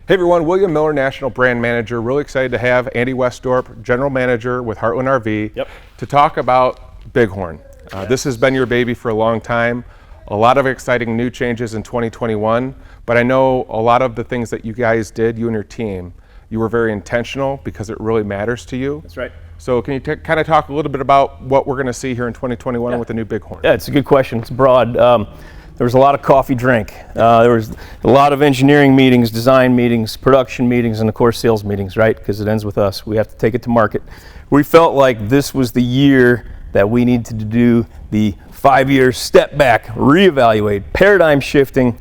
Hey everyone, William Miller, National Brand Manager. Really excited to have Andy Westorp, General Manager with Heartland RV, to talk about Bighorn. This has been your baby for a long time. A lot of exciting new changes in 2021, but I know a lot of the things that you guys did, you and your team, you were very intentional because it really matters to you. That's right. So can you kind of talk a little bit about what we're going to see here in 2021 with the new Bighorn? Yeah, it's a good question. It's broad. There was a lot of coffee drink. There was a lot of engineering meetings, design meetings, production meetings, and of course sales meetings, right? Because it ends with us. We have to take it to market. We felt like this was the year that we needed to do the 5-year step back, reevaluate, paradigm shifting,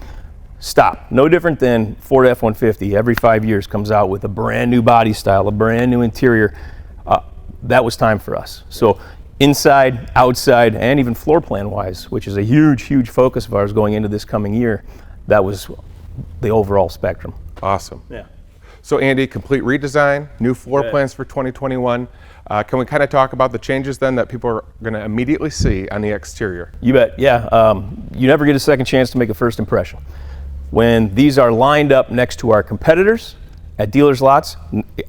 stop. No different than Ford F-150. Every 5 years comes out with a brand new body style, a brand new interior. That was time for us. So inside, outside, and even floor plan wise, which is a huge, huge focus of ours going into this coming year, that was the overall spectrum. Awesome. Yeah. So Andy, complete redesign, new floor plans for 2021. Can we kind of talk about the changes then that people are going to immediately see on the exterior? You bet, yeah. You never get a second chance to make a first impression. When these are lined up next to our competitors at dealers' lots,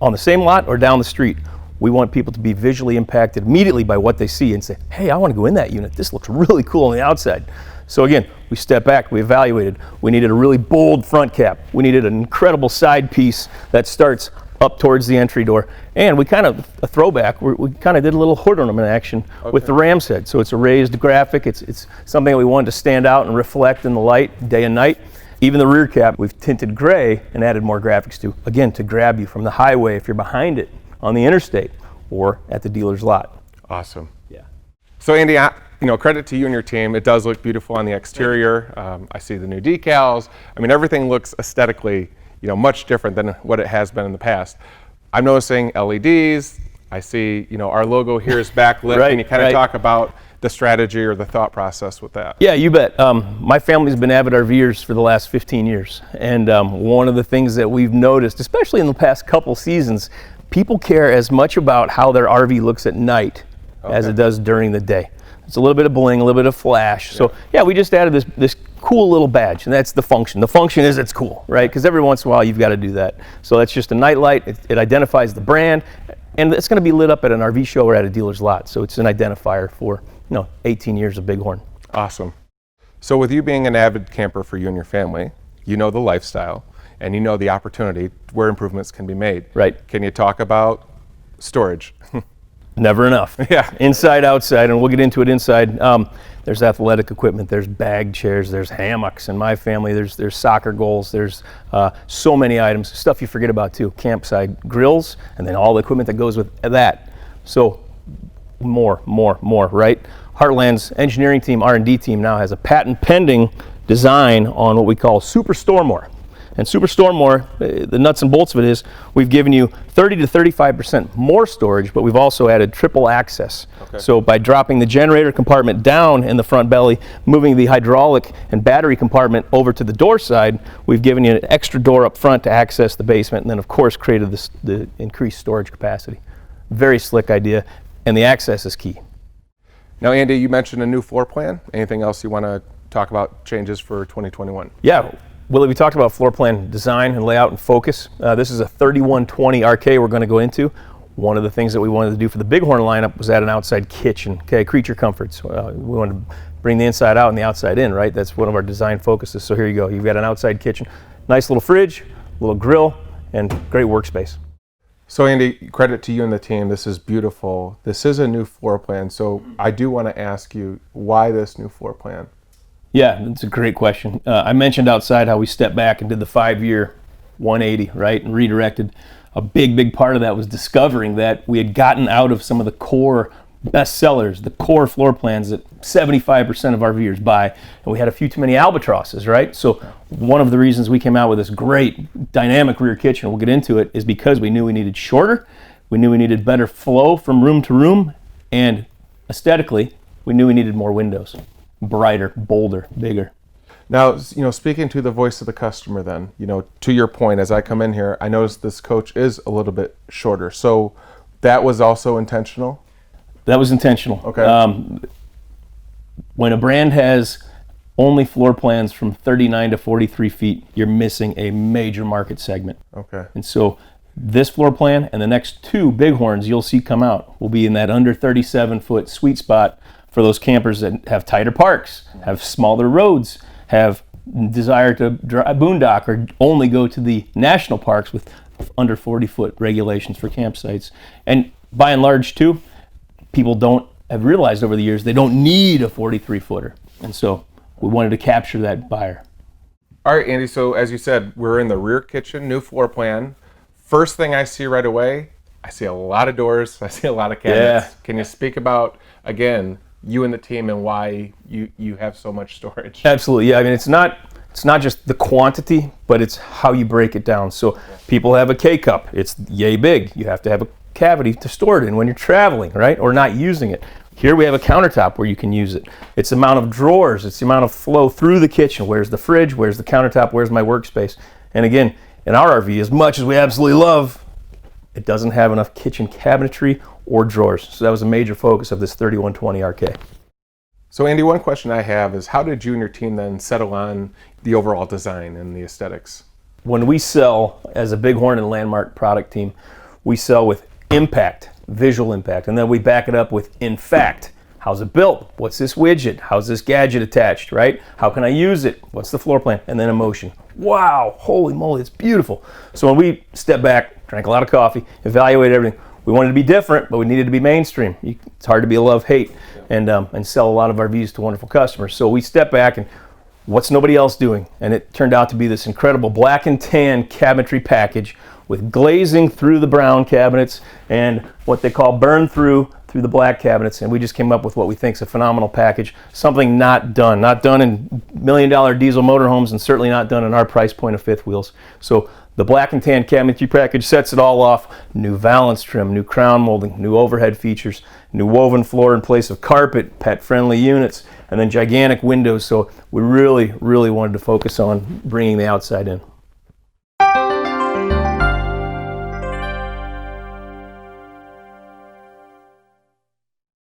on the same lot or down the street, we want people to be visually impacted immediately by what they see and say, hey, I want to go in that unit. This looks really cool on the outside. So again, we stepped back, we evaluated. We needed a really bold front cap. We needed an incredible side piece that starts up towards the entry door. And we kind of, a throwback, we kind of did a little hood ornament action with the ram's head. So it's a raised graphic. It's something that we wanted to stand out and reflect in the light day and night. Even the rear cap, we've tinted gray and added more graphics to, again, to grab you from the highway if you're behind it on the interstate or at the dealer's lot. Awesome. Yeah. So Andy, credit to you and your team. It does look beautiful on the exterior. I see the new decals. I mean, everything looks aesthetically, much different than what it has been in the past. I'm noticing LEDs. I see, our logo here is backlit. Right, Can you kind of talk about the strategy or the thought process with that? Yeah, you bet. My family's been avid RVers for the last 15 years. And one of the things that we've noticed, especially in the past couple seasons, people care as much about how their RV looks at night as it does during the day. It's a little bit of bling, a little bit of flash. So yeah, we just added this cool little badge, and that's the function. The function is it's cool, right? Because every once in a while you've got to do that. So that's just a night light. It identifies the brand, and it's going to be lit up at an RV show or at a dealer's lot. So it's an identifier for 18 years of Bighorn. Awesome. So with you being an avid camper for you and your family, you know the lifestyle, and you know the opportunity where improvements can be made. Right. Can you talk about storage? Never enough. Yeah. Inside, outside, and we'll get into it inside. There's athletic equipment, there's bag chairs, there's hammocks in my family, there's soccer goals, there's so many items, stuff you forget about too, campsite grills, and then all the equipment that goes with that. So more, right? Heartland's engineering team, R&D team now has a patent pending design on what we call Super Stormore. And Super Stormore, the nuts and bolts of it is, we've given you 30 to 35% more storage, but we've also added triple access. Okay. So by dropping the generator compartment down in the front belly, moving the hydraulic and battery compartment over to the door side, we've given you an extra door up front to access the basement, and then of course created the increased storage capacity. Very slick idea, and the access is key. Now Andy, you mentioned a new floor plan. Anything else you want to talk about changes for 2021? Yeah. Willie, we talked about floor plan design and layout and focus. This is a 3120 RK we're going to go into. One of the things that we wanted to do for the Bighorn lineup was add an outside kitchen, creature comforts. We wanted to bring the inside out and the outside in, right? That's one of our design focuses. So here you go. You've got an outside kitchen, nice little fridge, little grill, and great workspace. So Andy, credit to you and the team. This is beautiful. This is a new floor plan. So I do want to ask you, why this new floor plan? Yeah, that's a great question. I mentioned outside how we stepped back and did the 5-year 180, right, and redirected. A big part of that was discovering that we had gotten out of some of the core best sellers, the core floor plans that 75% of RVers buy, and we had a few too many albatrosses, right? So one of the reasons we came out with this great dynamic rear kitchen, we'll get into it, is because we knew we needed shorter, we knew we needed better flow from room to room, and aesthetically, we knew we needed more windows. Brighter, bolder, bigger. Now, speaking to the voice of the customer then, to your point, as I come in here, I noticed this coach is a little bit shorter. So that was also intentional? That was intentional. Okay. When a brand has only floor plans from 39 to 43 feet, you're missing a major market segment. Okay. And so this floor plan and the next two Bighorns you'll see come out will be in that under 37 foot sweet spot for those campers that have tighter parks, have smaller roads, have desire to boondock or only go to the national parks with under 40 foot regulations for campsites. And by and large too, people have realized over the years they don't need a 43 footer. And so we wanted to capture that buyer. All right, Andy, so as you said, we're in the rear kitchen, new floor plan. First thing I see right away, I see a lot of doors, I see a lot of cabinets. Yeah. Can you speak about, again, you and the team and why you have so much storage? Absolutely, yeah. I mean, it's not just the quantity, but it's how you break it down. So people have a K-cup, it's yay big. You have to have a cavity to store it in when you're traveling, right? Or not using it. Here we have a countertop where you can use it. It's the amount of drawers, it's the amount of flow through the kitchen. Where's the fridge, where's the countertop, where's my workspace? And again, in our RV, as much as we absolutely love, it doesn't have enough kitchen cabinetry or drawers. So that was a major focus of this 3120 RK. So Andy, one question I have is, how did you and your team then settle on the overall design and the aesthetics? When we sell as a Bighorn and Landmark product team, we sell with impact, visual impact, and then we back it up with in fact. How's it built? What's this widget? How's this gadget attached, right? How can I use it? What's the floor plan? And then emotion. Wow, holy moly, it's beautiful. So when we stepped back, drank a lot of coffee, evaluated everything, we wanted to be different, but we needed to be mainstream. It's hard to be a love-hate and sell a lot of RVs to wonderful customers. So we stepped back and what's nobody else doing? And it turned out to be this incredible black and tan cabinetry package with glazing through the brown cabinets and what they call burn through the black cabinets. And we just came up with what we think is a phenomenal package, something not done in $1 million diesel motorhomes and certainly not done in our price point of fifth wheels. So the black and tan cabinetry package sets it all off. New valance trim, new crown molding, new overhead features, new woven floor in place of carpet, pet-friendly units, and then gigantic windows. So we really, really wanted to focus on bringing the outside in.